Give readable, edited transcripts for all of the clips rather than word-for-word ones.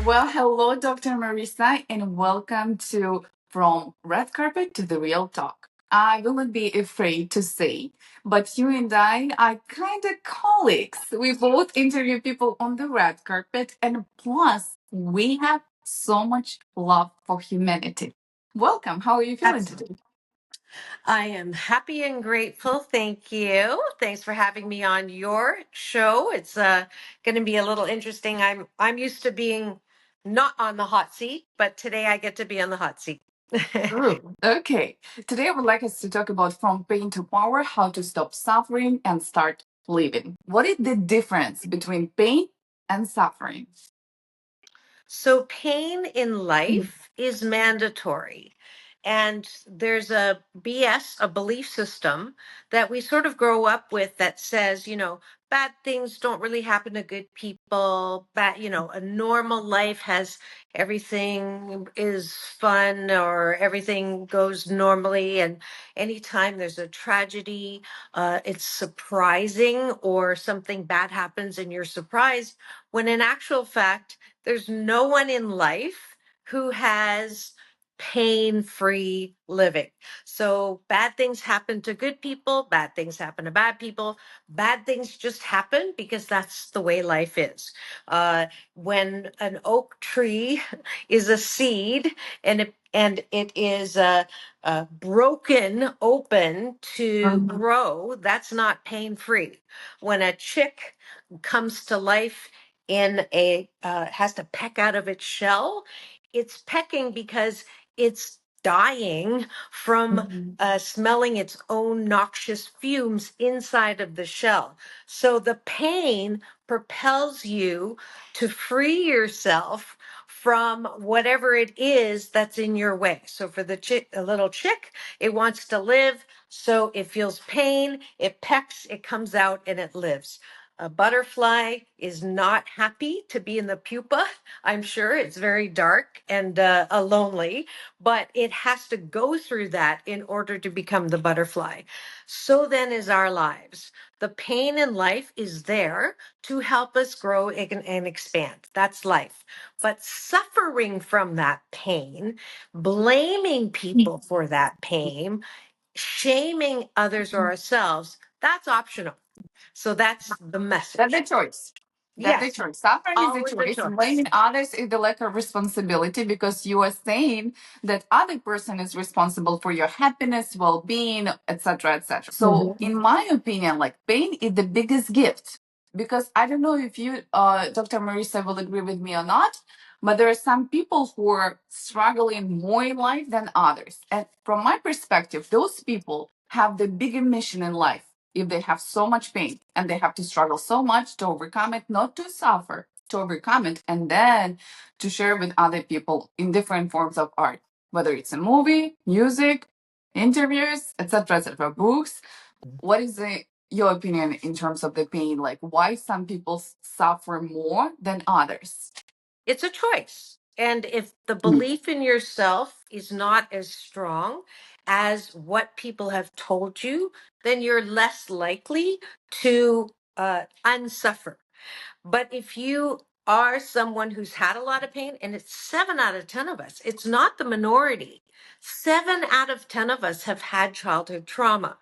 Well, hello, Dr. Marissa, and welcome to From Red Carpet to the Real Talk. I wouldn't be afraid to say, but you and I are kind of colleagues. We both interview people on the red carpet, and plus, we have so much love for humanity. Welcome. How are you feeling That's, today? I am happy and grateful. Thank you. Thanks for having me on your show. It's going to be a little interesting. I'm used to being not on the hot seat, but today I get to be on the hot seat. Ooh, okay. Today, I would like us to talk about from pain to power, how to stop suffering and start living. What is the difference between pain and suffering? So, pain in life is mandatory. And there's a BS, a belief system that we sort of grow up with that says, bad things don't really happen to good people. A normal life has everything is fun or everything goes normally. And anytime there's a tragedy, it's surprising or something bad happens and you're surprised. When in actual fact, there's no one in life who has pain-free living. So bad things happen to good people, bad things happen to bad people. Bad things just happen because that's the way life is. When an oak tree is a seed and it is broken open to Mhm. grow, that's not pain-free. When a chick comes to life in a has to peck out of its shell, it's pecking because it's dying from Mhm. smelling its own noxious fumes inside of the shell. So the pain propels you to free yourself from whatever it is that's in your way. So for a little chick, it wants to live, so it feels pain, it pecks, it comes out, and it lives. A butterfly is not happy to be in the pupa. I'm sure it's very dark and lonely, but it has to go through that in order to become the butterfly. So then is our lives. The pain in life is there to help us grow and expand. That's life. But suffering from that pain, blaming people for that pain, shaming others or ourselves, that's optional. So that's the That's message. the choice. That's the Yes, choice. Suffering is the always a choice. choice. Blaming others is the lack of responsibility because you are saying that other person is responsible for your happiness, well-being, etc., etc. So, Mhm. in my opinion, like pain is the biggest gift because I don't know if you, Dr. Marissa, will agree with me or not, but there are some people who are struggling more in life than others. And from my perspective, those people have the bigger mission in life if they have so much pain and they have to struggle so much to overcome it, not to suffer, to overcome it, and then to share with other people in different forms of art, whether it's a movie, music, interviews, etc., etc., books. What is your opinion in terms of the pain? Like, why some people suffer more than others? It's a choice. And if the belief in yourself is not as strong as what people have told you, then you're less likely to unsuffer. But if you are someone who's had a lot of pain, and it's 7 out of 10 of us, it's not the minority. 7 out of 10 of us have had childhood trauma.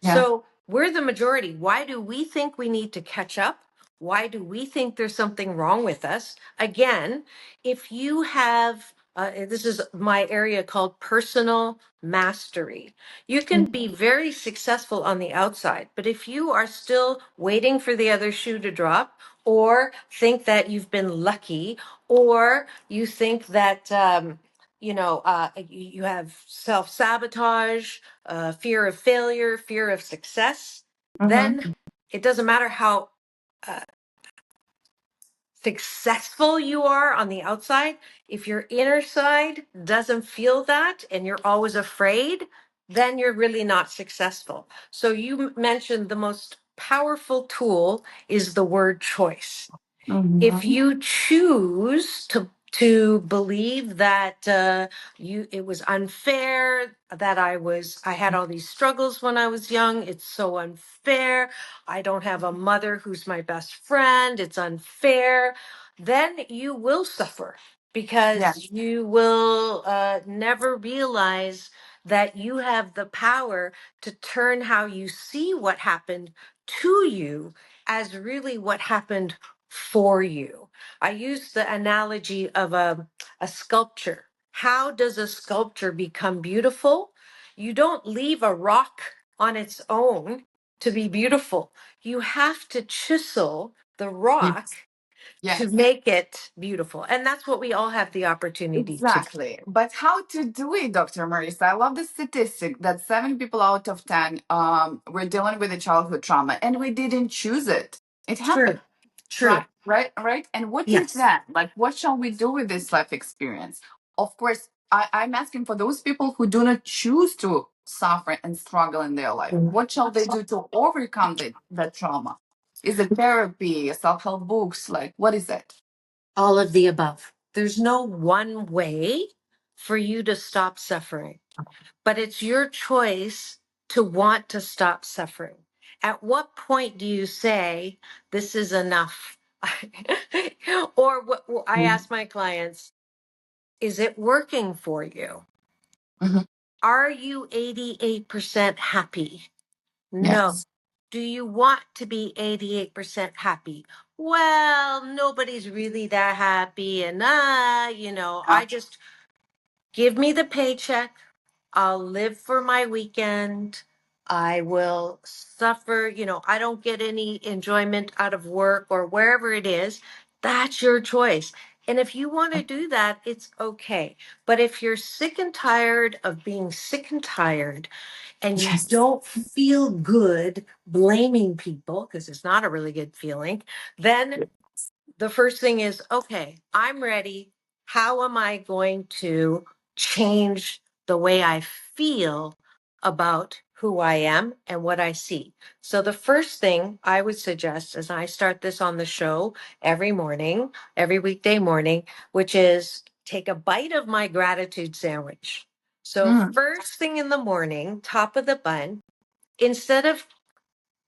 Yeah. So we're the majority. Why do we think we need to catch up? Why do we think there's something wrong with us? Again, if you have, this is my area called personal mastery. You can be very successful on the outside, but if you are still waiting for the other shoe to drop, or think that you've been lucky, or you think that, you have self-sabotage, fear of failure, fear of success, Mm-hmm. then it doesn't matter how uh, successful you are on the outside. If your inner side doesn't feel that and you're always afraid, then you're really not successful. So you mentioned the most powerful tool is the word choice. If Mm-hmm. you choose to to believe that it was unfair, that I had all these struggles when I was young. It's so unfair. I don't have a mother who's my best friend. It's unfair. Then you will suffer Yeah. because you will never realize that you have the power to turn how you see what happened to you as really what happened for you. I use the analogy of a sculpture. How does a sculpture become beautiful? You don't leave a rock on its own to be beautiful. You have to chisel the rock Yes. to Yes. make it beautiful. And that's what we all have the opportunity to do. Exactly. But how to do it, Dr. Marissa? I love the statistic that 7 people out of 10 were dealing with a childhood trauma and we didn't choose it. It True. happened. True. Right, right, right. And what is Yes. that? Like, what shall we do with this life experience? Of course, I'm asking for those people who do not choose to suffer and struggle in their life. What shall they do to overcome that trauma? Is it therapy, self-help books? Like, what is it? All of the above. There's no one way for you to stop suffering, but it's your choice to want to stop suffering. At what point do you say, this is enough? Or what I ask my clients, is it working for you? Mhm. Are you 88% happy? No. Yes. Do you want to be 88% happy? Well, nobody's really that happy. And, Uh, I just give me the paycheck. I'll live for my weekend. I will suffer. I don't get any enjoyment out of work or wherever it is. That's your choice. And if you want to do that, it's okay. But if you're sick and tired of being sick and tired, and you yes. don't feel good blaming people, because it's not a really good feeling, then the first thing is, okay, I'm ready. How am I going to change the way I feel about who I am and what I see? So the first thing I would suggest is I start this on the show every morning, every weekday morning, which is take a bite of my gratitude sandwich. So Mm. first thing in the morning, top of the bun, instead of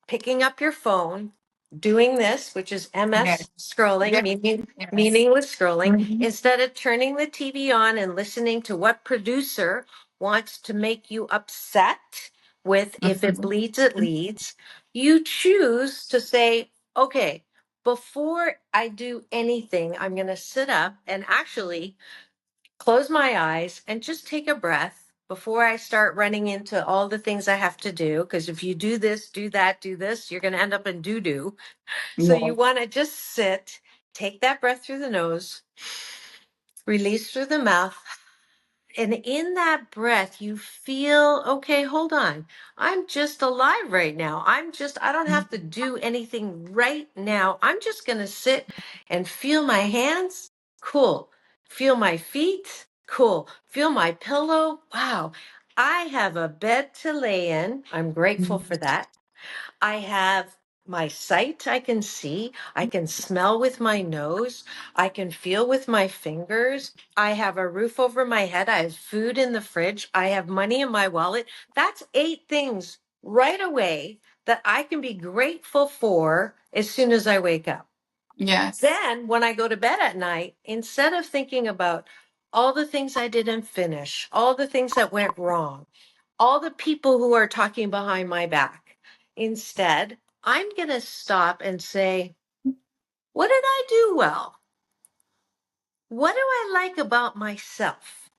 picking up your phone, doing this, which is Yes. MS scrolling, Yes. meaning Yes. meaningless scrolling, Mhm. instead of turning the TV on and listening to what producer wants to make you upset with, if it Mhm. bleeds, it leads, you choose to say, okay, before I do anything, I'm going to sit up and actually close my eyes and just take a breath before I start running into all the things I have to do. Because if you do this, do that, do this, you're going to end up in doo doo. So you Yes. want to just sit, take that breath through the nose, release through the mouth. And in that breath, you feel, okay, hold on. I'm just alive right now. I don't have to do anything right now. I'm just going to sit and feel my hands. Cool. Feel my feet. Cool. Feel my pillow. Wow. I have a bed to lay in. I'm grateful for that. I have my sight I can see. I can smell with my nose. I can feel with my fingers. I have a roof over my head. I have food in the fridge. I have money in my wallet. That's 8 things right away that I can be grateful for as soon as I wake up. Yes. Then when I go to bed at night, instead of thinking about all the things I didn't finish, all the things that went wrong, all the people who are talking behind my back. Instead, I'm going to stop and say, what did I do well? What do I like about myself?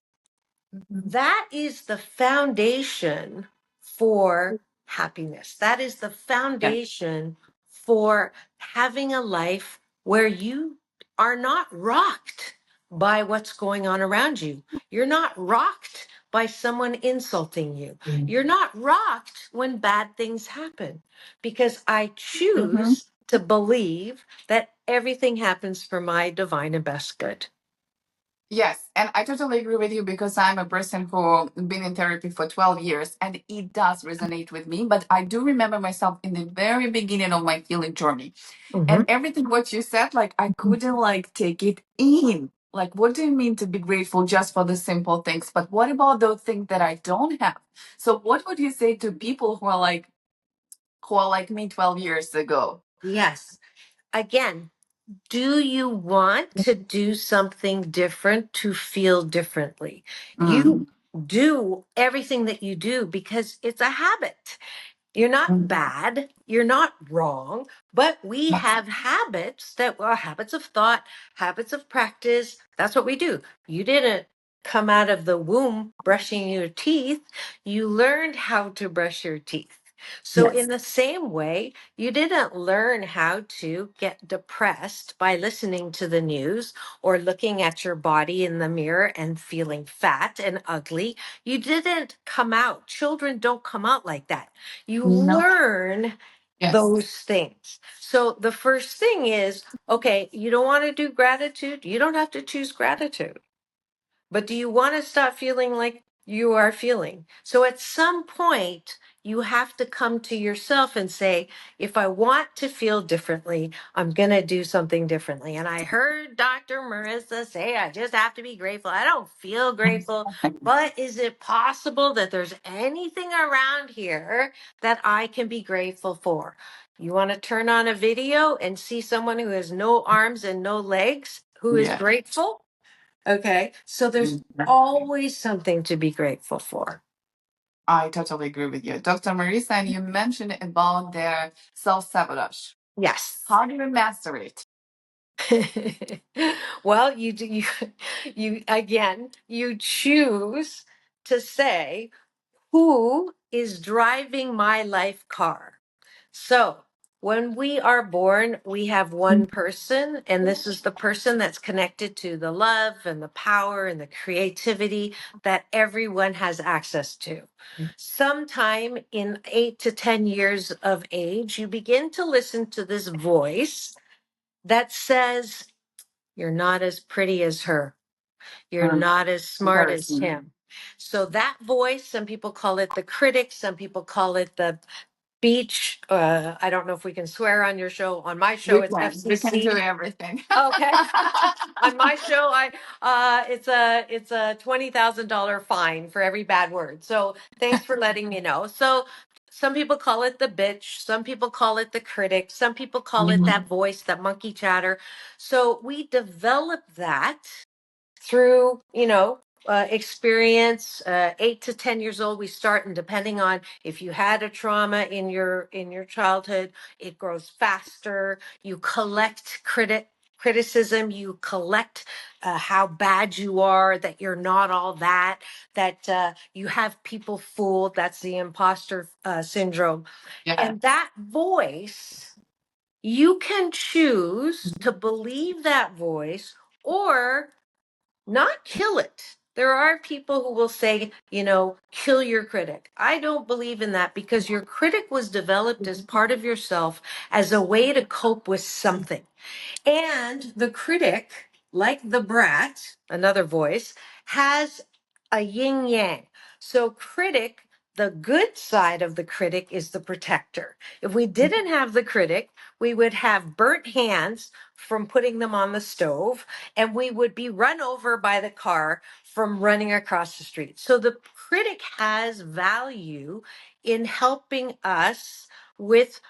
Mhm. That is the foundation for happiness. That is the Yeah. foundation for having a life where you are not rocked by what's going on around you. You're not rocked by someone insulting you. You're not rocked when bad things happen, because I Mhm. choose to believe that everything happens for my divine and best good. Yes, and I totally agree with you because I'm a person who been in therapy for 12 years and it does resonate with me. But I do remember myself in the very beginning of my healing journey. Mhm. And everything what you said, like I couldn't like take it in. Like, what do you mean to be grateful just for the simple things? But what about those things that I don't have? So what would you say to people who are like me 12 years ago? Yes. Again, do you want to do something different to feel differently? You do everything that you do because it's a habit. You're not bad, you're not wrong, but we have habits that are habits of thought, habits of practice. That's what we do. You didn't come out of the womb brushing your teeth, you learned how to brush your teeth. So, in the same way, you didn't learn how to get depressed by listening to the news or looking at your body in the mirror and feeling fat and ugly. You didn't come out. Children don't come out like that. You No. learn Yes. those things. So the first thing is, okay, you don't want to do gratitude. You don't have to choose gratitude. But do you want to stop feeling like you are feeling? So at some point, you have to come to yourself and say, if I want to feel differently, I'm going to do something differently. And I heard Dr. Marissa say, I just have to be grateful. I don't feel grateful. But is it possible that there's anything around here that I can be grateful for? You want to turn on a video and see someone who has no arms and no legs who is Yeah. grateful? Okay. So there's always something to be grateful for. I totally agree with you. Dr. Marissa, and you mentioned about their self-sabotage. Yes. How do we master it? Well, you again, you choose to say, who is driving my life car? So when we are born, we have one person, and this is the person that's connected to the love and the power and the creativity that everyone has access to. Sometime in 8 to 10 years of age, you begin to listen to this voice that says, you're not as pretty as her. You're not as smart as him. So that voice, some people call it the critic, some people call it the beach. I don't know if we can swear on your show. On my show, it's We can do FCC. everything. Okay. On my show, it's a $20,000 fine for every bad word. So thanks for letting me know. So some people call it the bitch. Some people call it the critic. Some people call it that voice, that monkey chatter. So we develop that through, experience. 8 to 10 years old, we start, and depending on if you had a trauma in your childhood, it grows faster. You collect criticism, you collect how bad you are, that you're not all that, that you have people fooled. That's the imposter syndrome. Yeah. And that voice, you can choose to believe that voice or not kill it. There are people who will say, kill your critic. I don't believe in that, because your critic was developed as part of yourself as a way to cope with something. And the critic, like the brat, another voice, has a yin yang. So, critic, the good side of the critic is the protector. If we didn't have the critic, we would have burnt hands from putting them on the stove, and we would be run over by the car from running across the street. So, the critic has value in helping us with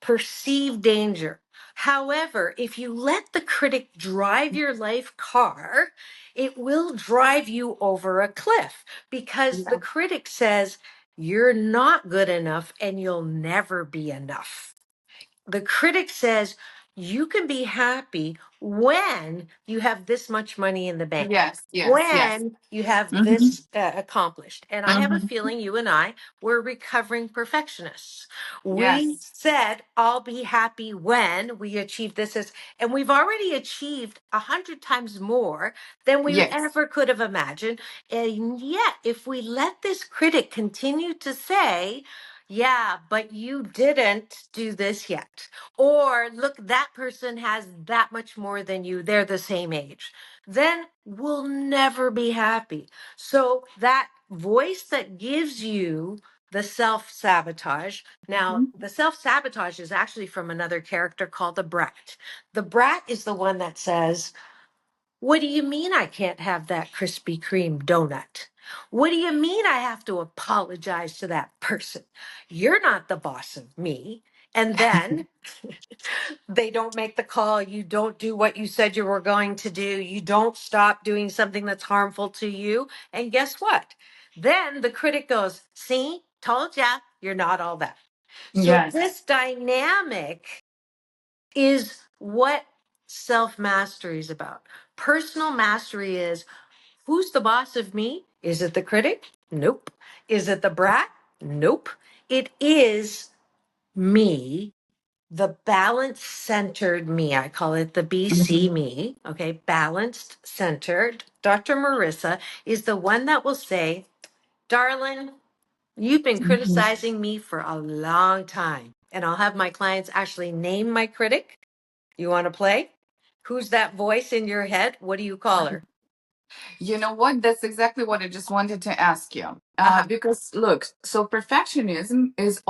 perceived danger. However, if you let the critic drive your life car, it will drive you over a cliff, because the critic says you're not good enough and you'll never be enough. The critic says you can be happy when you have this much money in the bank, Yes, yes, yes. when you have Mhm. this accomplished. And I have a Mhm. feeling you and I were recovering perfectionists. We Yes, said, I'll be happy when we achieve this. And we've already achieved 100 times more than we yes, ever could have imagined. And yet, if we let this critic continue to say, yeah, but you didn't do this yet. Or look, that person has that much more than you. They're the same age. Then we'll never be happy. So that voice that gives you the self-sabotage. Now, the self-sabotage is actually from another character called the brat. The brat is the one that says, What do you mean I can't have that Krispy Kreme donut? What do you mean I have to apologize to that person? You're not the boss of me. And then they don't make the call. You don't do what you said you were going to do. You don't stop doing something that's harmful to you. And guess what? Then the critic goes, see, told ya, you're not all that. So Yes. this dynamic is what self mastery is about. Personal mastery is who's the boss of me? Is it the critic? Nope. Is it the brat? Nope. It is me, the balanced centered me. I call it the BC me. Okay. Balanced centered. Dr. Marissa is the one that will say, darling, you've been Mhm. criticizing me for a long time. And I'll have my clients actually name my critic. You want to play? Who's that voice in your head? What do you call her? You know what? That's exactly what I just wanted to ask you. Uh-huh. Because look, so perfectionism is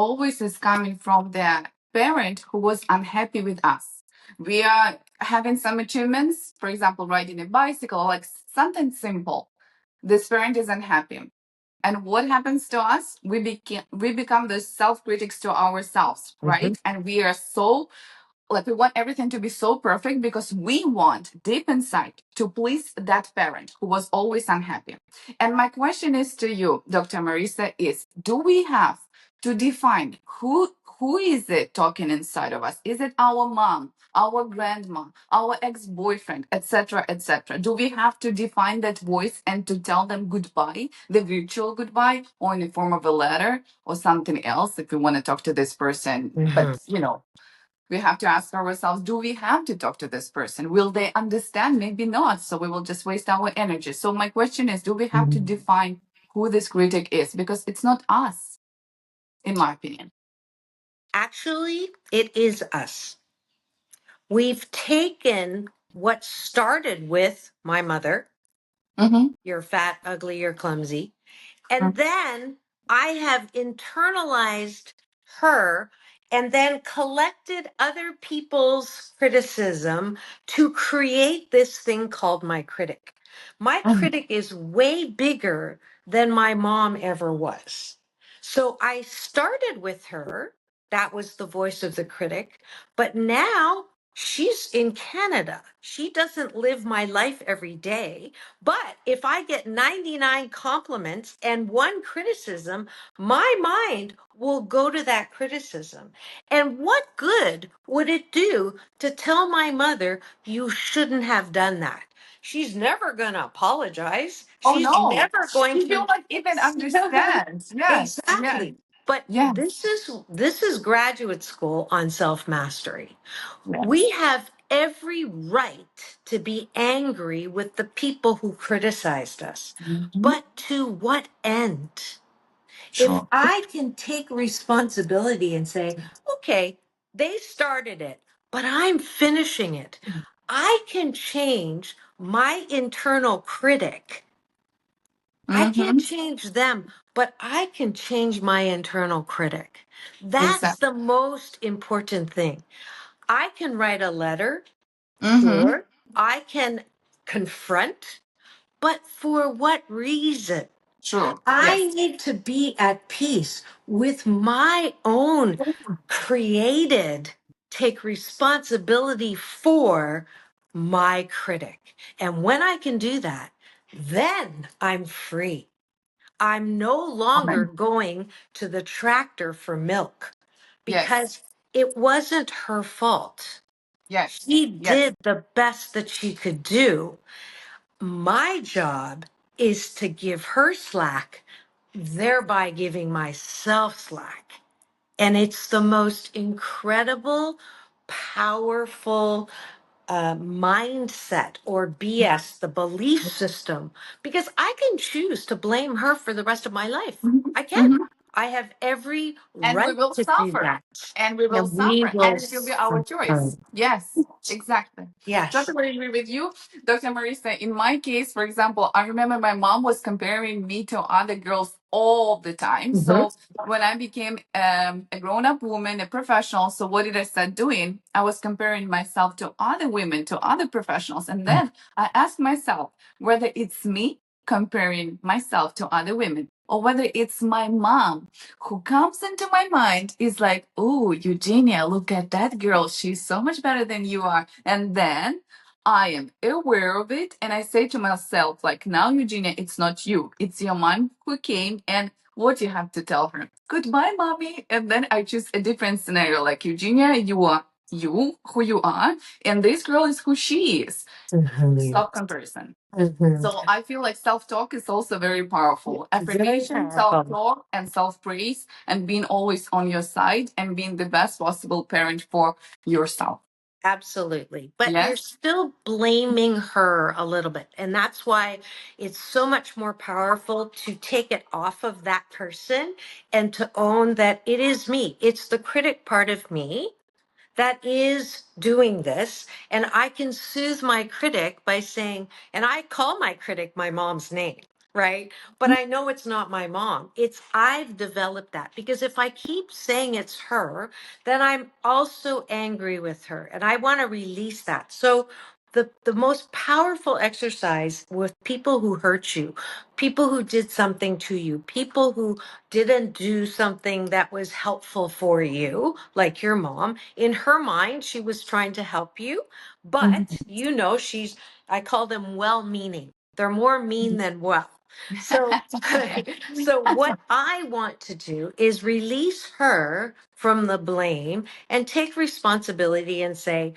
coming from the parent who was unhappy with us. We are having some achievements, for example, riding a bicycle, like something simple. This parent is unhappy. And what happens to us? We become the self critics to ourselves, Mhm. right? And we are so like we want everything to be so perfect because we want deep inside to please that parent who was always unhappy. And my question is to you, Dr. Marissa, is do we have to define who is it talking inside of us? Is it our mom, our grandma, our ex-boyfriend, etc., etc.? Do we have to define that voice and to tell them goodbye, the virtual goodbye, or in the form of a letter or something else if we want to talk to this person? But Mhm. we have to ask ourselves, do we have to talk to this person? Will they understand? Maybe not. So we will just waste our energy. So my question is, do we have to define who this critic is? Because it's not us, in my opinion. Actually, it is us. We've taken what started with my mother, Mm-hmm. you're fat, ugly, you're clumsy. And then I have internalized her and then collected other people's criticism to create this thing called my critic. My Mm-hmm. critic is way bigger than my mom ever was. So I started with her. That was the voice of the critic. But now she's in Canada. She doesn't live my life every day. But if I get 99 compliments and one criticism, my mind will go to that criticism. And what good would it do to tell my mother, you shouldn't have done that? She's never going to apologize. Oh She's no, never going she will to. not even understand. Yes, yes, Exactly. But yes, this is graduate school on self-mastery. We yes. have every right to be angry with the people who criticized us. Mm-hmm. But to what end? If Sure. I can take responsibility and say, okay, they started it, but I'm finishing it, I can change my internal critic. I can't Mm-hmm. change them, but I can change my internal critic. That's Exactly. the most important thing. I can write a letter. Mm-hmm. Sure. I can confront, but for what reason? True. I Yes. need to be at peace with my own created, take responsibility for my critic. And when I can do that, then I'm free. I'm no longer going to the tractor for milk Yes. because it wasn't her fault. Yes. She Yes. did the best that she could do. My job is to give her slack, thereby giving myself slack. And it's the most incredible, powerful mindset or BS, the belief system, because I can choose to blame her for the rest of my life. Mhm. I can. Mhm. I have every And we right will to do suffer. that. And we will And we suffer. will And it will be our suffer. choice. Yes, exactly. Yes. Totally agree with you, Dr. Marisa. In my case, for example, I remember my mom was comparing me to other girls all the time. Mhm. So when I became a grown-up woman, a professional, so what did I start doing? I was comparing myself to other women, to other professionals. And then I asked myself whether it's me comparing myself to other women or whether it's my mom who comes into my mind is like, oh, Eugenia, look at that girl. She's so much better than you are. And then I am aware of it and I say to myself, like, now, Eugenia, it's not you, it's your mom who came. And what do you have to tell her? Goodbye, mommy. And then I choose a different scenario, like, Eugenia, you are you, who you are, and this girl is who she is. Mhm. Stop comparison. Mhm. So I feel like self-talk is also very powerful. Very Affirmation, powerful. self-talk, and self-praise, and being always on your side and being the best possible parent for yourself. Absolutely. But you're Yes. still blaming her a little bit. And that's why it's so much more powerful to take it off of that person and to own that it is me. It's the critic part of me that is doing this. And I can soothe my critic by saying, and I call my critic my mom's name, right? But I know it's not my mom. It's I've developed that because if I keep saying it's her, then I'm also angry with her and I want to release that. So the most powerful exercise with people who hurt you, people who did something to you, people who didn't do something that was helpful for you, like your mom. In her mind, she was trying to help you, but you know, I call them well meaning. They're more mean than well. So, so what I want to do is release her from the blame and take responsibility and say,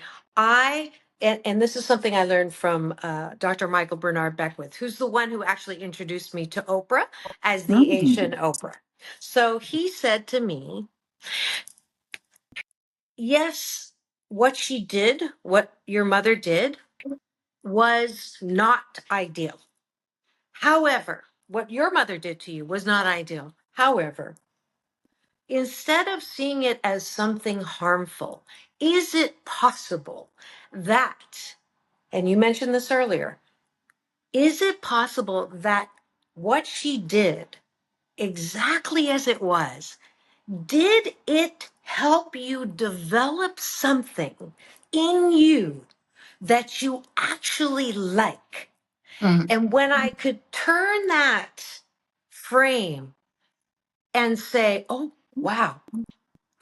and this is something I learned from Dr. Michael Bernard Beckwith, who's the one who actually introduced me to Oprah as the Asian Oprah. So he said to me, yes, what she did, what your mother did, was not ideal. However, what your mother did to you was not ideal. However, instead of seeing it as something harmful, is it possible that, and you mentioned this earlier, is it possible that what she did, exactly as it was, did it help you develop something in you that you actually like? Mhm. And when I could turn that frame and say, oh, wow,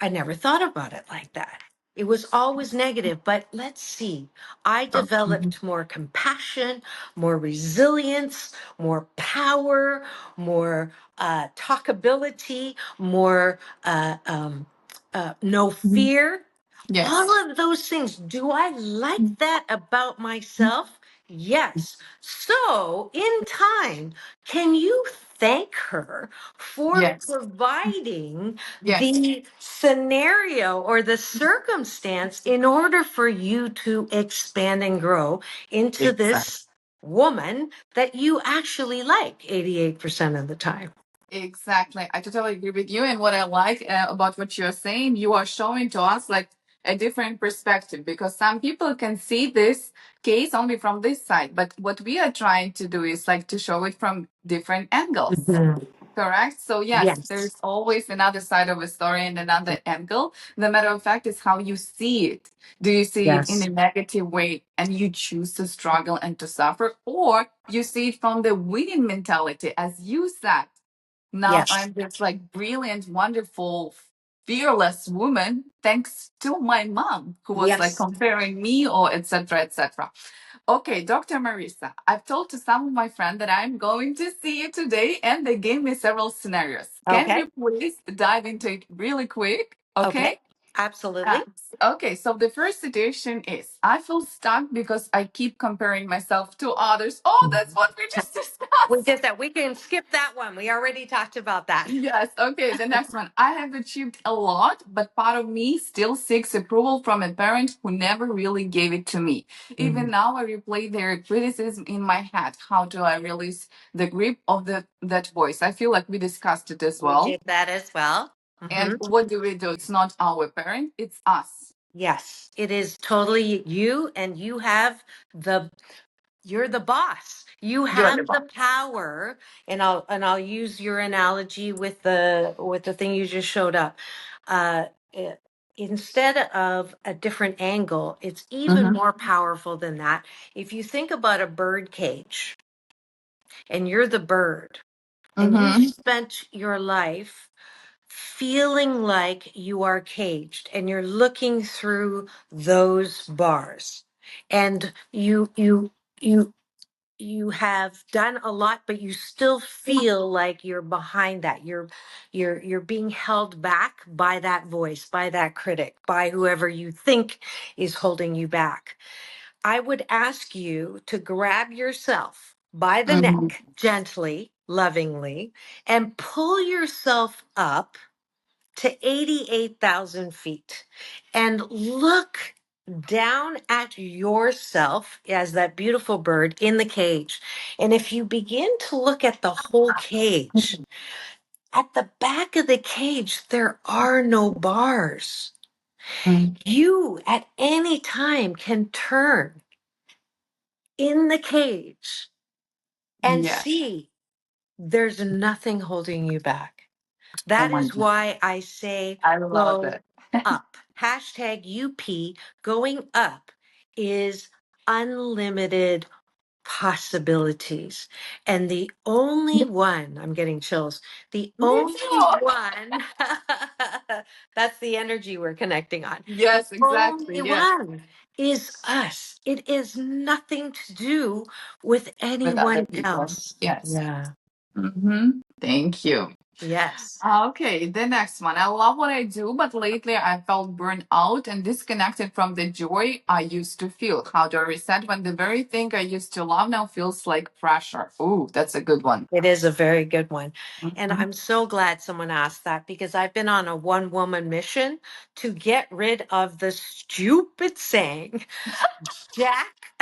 I never thought about it like that. It was always negative, but let's see. I developed more compassion, more resilience, more power, more talkability, more no fear. Yes. All of those things. Do I like that about myself? Yes. So, in time, can you thank her for Yes. providing Yes. the scenario or the circumstance in order for you to expand and grow into Exactly. this woman that you actually like 88% of the time? Exactly. I totally agree with you. And what I like about what you're saying, you are showing to us like a different perspective because some people can see this case only from this side. But what we are trying to do is like to show it from different angles. Mhm. Correct. So yes, Yes. there's always another side of a story and another angle. The matter of fact is how you see it. Do you see it in Yes. a negative way and you choose to struggle and to suffer, or you see it from the winning mentality, as you said? Now Yes. I'm this like brilliant, wonderful, fearless woman thanks to my mom who was like Yes. comparing me or etc. etc. Okay, Dr. Marissa, I've told to some of my friends that I'm going to see you today, and they gave me several scenarios. Can Okay. you please dive into it really quick? Okay. Okay. Uh, Absolutely. okay, so the first situation is I feel stuck because I keep comparing myself to others. Oh, that's what we just We discussed. did that. We can skip that one. We already talked about that. Yes, okay, the next one. I have achieved a lot, but part of me still seeks approval from a parent who never really gave it to me. Even Mhm. now, I replay their criticism in my head. How do I release the grip of that voice? I feel like we discussed it as We well. did that as well. And Hmm. what do we do? It's not our parent, it's us. Yes, it is totally you, and you have the You're the boss. You You're the have the boss. power, and I'll use your analogy with the thing you just showed up. Uh, eh, Instead of a different angle, it's even Mm-hmm. more powerful than that. If you think about a bird cage, and you're the bird, and you've Mm-hmm. spent your life feeling like you are caged, and you're looking through those bars, and you have done a lot, but you still feel like you're behind that. You're being held back by that voice, by that critic, by whoever you think is holding you back. I would ask you to grab yourself by the Mm-hmm. neck gently, lovingly, and pull yourself up to 88,000 feet and look down at yourself as that beautiful bird in the cage. And if you begin to look at the whole cage, at the back of the cage, there are no bars. You at any time can turn in the cage and Yeah. see there's nothing holding you back. Oh That my is God. why I say I love go it. up. Hashtag UP going up is unlimited possibilities. And the only one, I'm getting chills, the Me only too. one, that's the energy we're connecting on. The Yes, exactly. only Yeah. one is us. It is nothing to do with With other anyone people. else. Yes. Yeah. Mm-hmm. Thank you. Yes. Okay, the next one. I love what I do, but lately I felt burned out and disconnected from the joy I used to feel. How do I reset when the very thing I used to love now feels like pressure? Ooh, that's a good one. It is a very good one. And Mhm. I'm so glad someone asked that because I've been on a one woman mission to get rid of the stupid saying, Jack,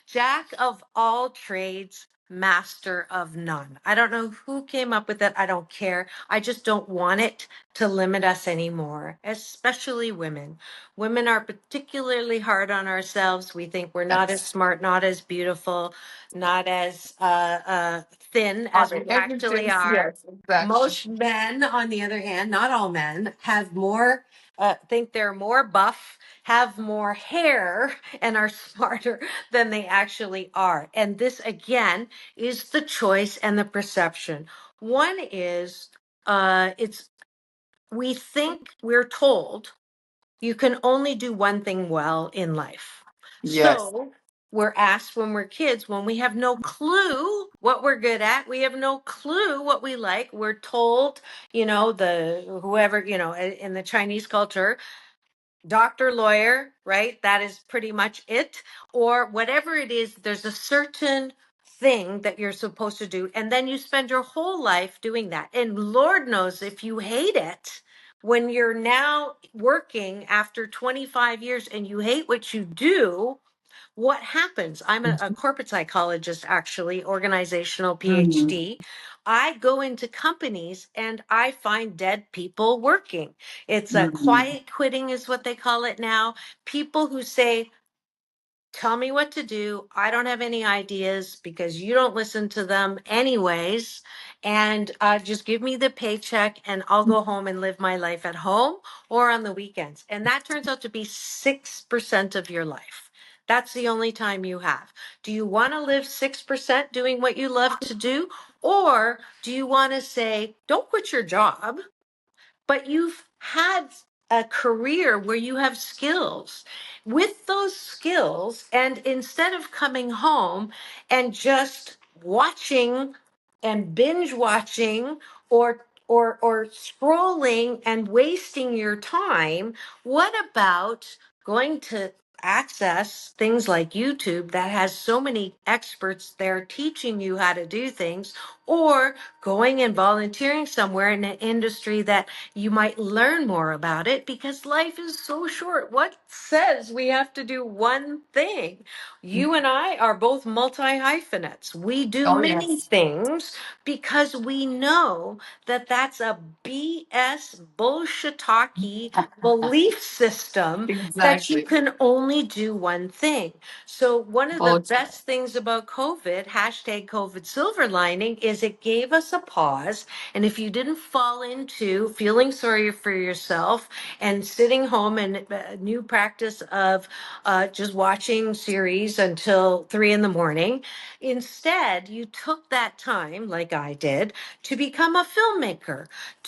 Jack of all trades, master of none. I don't know who came up with it. I don't care. I just don't want it to limit us anymore, especially women. Women are particularly hard on ourselves. We think we're not as Yes. smart, not as beautiful, not as thin as Other we actually adjectives. are. Yes, exactly. Most men, on the other hand, not all men, have more, think they're more buff, have more hair, and are smarter than they actually are. And this, again, is the choice and the perception. One is, it's we think we're told you can only do one thing well in life. Yes. So we're asked when we're kids, when we have no clue what we're good at, we have no clue what we like. We're told, the whoever, in the Chinese culture, doctor, lawyer, right? That is pretty much it. Or whatever it is, there's a certain thing that you're supposed to do. And then you spend your whole life doing that. And Lord knows if you hate it, when you're now working after 25 years and you hate what you do, what happens? I'm a corporate psychologist, actually, organizational Mm-hmm. PhD. I go into companies and I find dead people working. It's a Mm-hmm. quiet quitting, is what they call it now. People who say, tell me what to do. I don't have any ideas because you don't listen to them anyways. And just give me the paycheck and I'll go home and live my life at home or on the weekends. And that turns out to be 6% of your life. That's the only time you have. Do you want to live 6% doing what you love to do? Or do you want to say, don't quit your job, but you've had a career where you have skills. With those skills, and instead of coming home and just watching and binge watching or scrolling and wasting your time, what about going to access things like YouTube that has so many experts there teaching you how to do things, or going and volunteering somewhere in an industry that you might learn more about it, because life is so short. What says we have to do one thing? You and I are both multi hyphenates. We do Oh, many yes. things because we know that that's a BS bullshit belief system that you Exactly. can only only do one thing. So one of the Both. best things about COVID, hashtag COVID silver lining, is it gave us a pause. And if you didn't fall into feeling sorry for yourself and sitting home and a new practice of just watching series until 3 in the morning, instead you took that time, like I did, to become a filmmaker,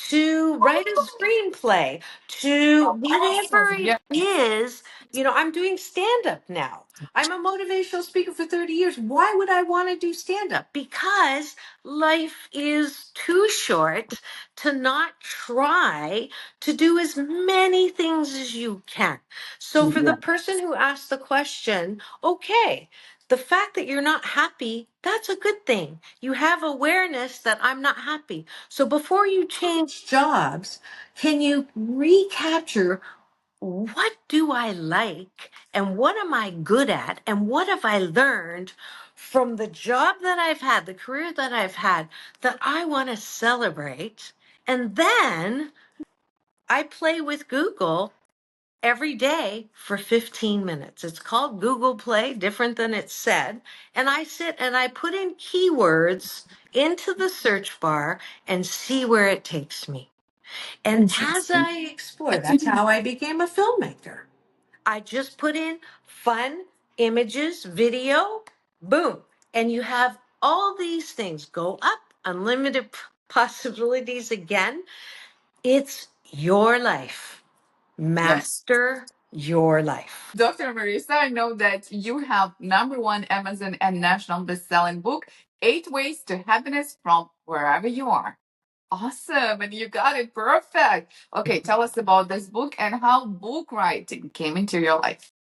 to write a screenplay, to whatever Awesome. it Yeah. is. I'm doing stand up now. I'm a motivational speaker for 30 years. Why would I want to do stand up? Because life is too short to not try to do as many things as you can. So, for the Yeah. person who asked the question, okay, the fact that you're not happy, that's a good thing. You have awareness that I'm not happy. So, before you change jobs, can you recapture what do I like and what am I good at and what have I learned from the job that I've had, the career that I've had, that I want to celebrate? And then I play with Google every day for 15 minutes. It's called Google Play, different than it's said. And I sit and I put in keywords into the search bar and see where it takes me. And as Interesting. I explore, that's how I became a filmmaker. I just put in fun images, video, boom. And you have all these things go up, unlimited possibilities again. It's your life. Yes. Master your life. Dr. Marissa, I know that you have #1 Amazon and national best-selling book, 8 Ways to Happiness from Wherever You Are. Awesome. And you got it perfect. Okay, tell us about this book and how book writing came into your life.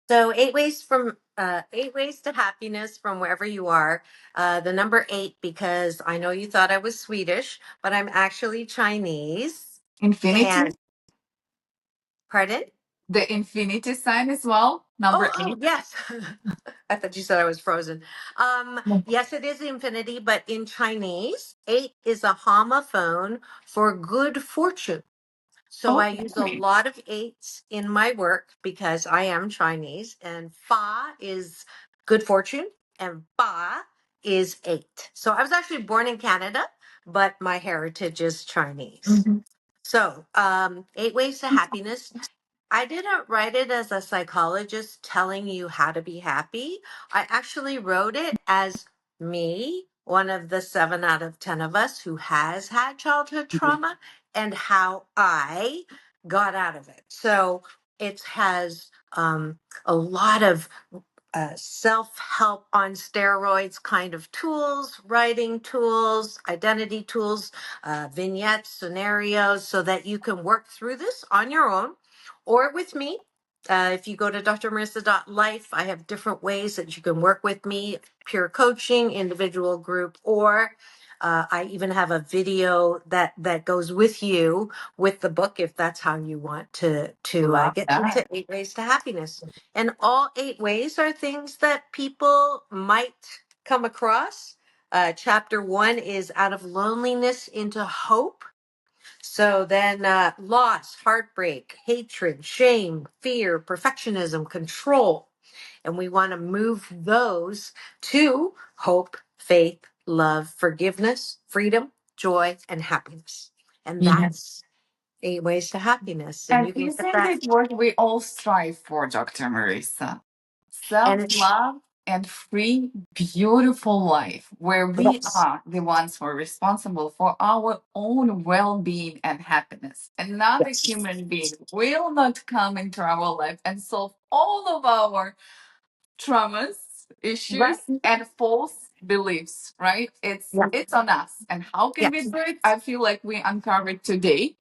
So 8 ways to happiness from wherever you are. The number 8, because I know you thought I was Swedish, but I'm actually Chinese. Infinity, And pardon? the infinity sign as well, number Oh, 8. yes. I thought you said I was frozen. Yes, it is infinity, but in Chinese, 8 is a homophone for good fortune. So Oh, I use a lot of eights in my work because I am Chinese, and fa is good fortune, and ba is 8. So I was actually born in Canada, but my heritage is Chinese. mhm. So, 8 ways to happiness. I didn't write it as a psychologist telling you how to be happy. I actually wrote it as me, one of the 7 out of 10 of us who has had childhood trauma, and how I got out of it. So it has a lot of self help on steroids kind of tools, writing tools, identity tools, vignettes, scenarios, so that you can work through this on your own or with me. If you go to drmarissa.life, I have different ways that you can work with me, peer coaching, individual group, or I even have a video that goes with you with the book if that's how you want to Love get that. into 8 ways to happiness. And all 8 ways are things that people might come across. Chapter 1 is out of loneliness into hope. So then loss, heartbreak, hatred, shame, fear, perfectionism, control. And we want to move those to hope, faith, love, forgiveness, freedom, joy, and happiness. And Yes. that's 8 ways to happiness. And And you can get isn't that. it what we all strive for, Dr. Marissa? And it's, Self-love and free, beautiful life where we yes, are the ones who are responsible for our own well-being and happiness. Another yes, human being will not come into our life and solve all of our traumas, issues, right. and false beliefs, right? Yeah, it's on us. And how can we yes, do it? I feel like we uncovered today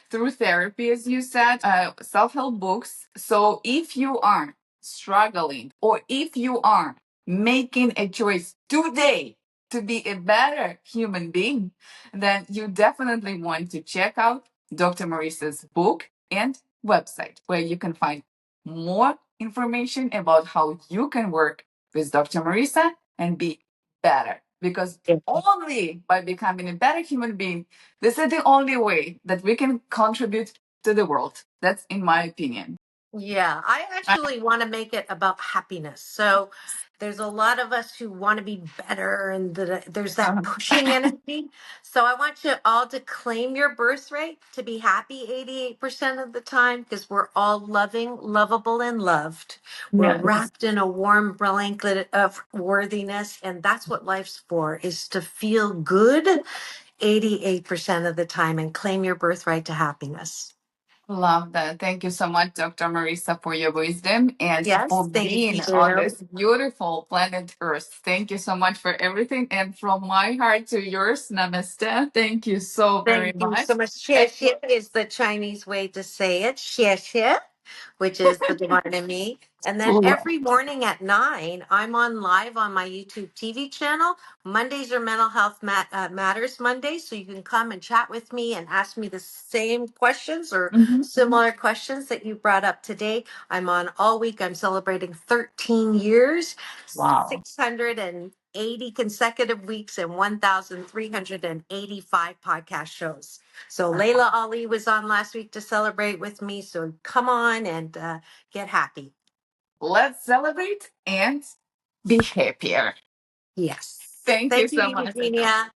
through therapy, as you said, self-help books. So if you are struggling or if you are making a choice today to be a better human being, then you definitely want to check out Dr. Marissa's book and website, where you can find more information about how you can work with Dr. Marissa and be better. Because yeah. only by becoming a better human being, this is the only way that we can contribute to the world. That's in my opinion. Yeah, I actually want to make it about happiness. So there's a lot of us who want to be better, and there's that pushing energy. So I want you all to claim your birthright to be happy 88% of the time, because we're all loving, lovable, and loved. We're Yes. wrapped in a warm blanket of worthiness, and that's what life's for, is to feel good 88% of the time and claim your birthright to happiness. Love that. Thank you so much, Dr. Marissa, for your wisdom and for Yes, thank being on you. this beautiful planet Earth. Thank you so much for everything. And from my heart to yours, namaste. Thank you so very Thank you much. so much. Xie xie is the Chinese way to say it. Xie xie, which is the divine in me. And then every morning at 9, I'm on live on my YouTube TV channel. Mondays are Mental Health Matters Mondays. So you can come and chat with me and ask me the same questions or Mhm. similar questions that you brought up today. I'm on all week. I'm celebrating 13 years, Wow. 680 consecutive weeks, and 1,385 podcast shows. So Layla Ali was on last week to celebrate with me. So come on and get happy. Let's celebrate and be happier. Yes. Thank you Thank you, so much. Eugenia.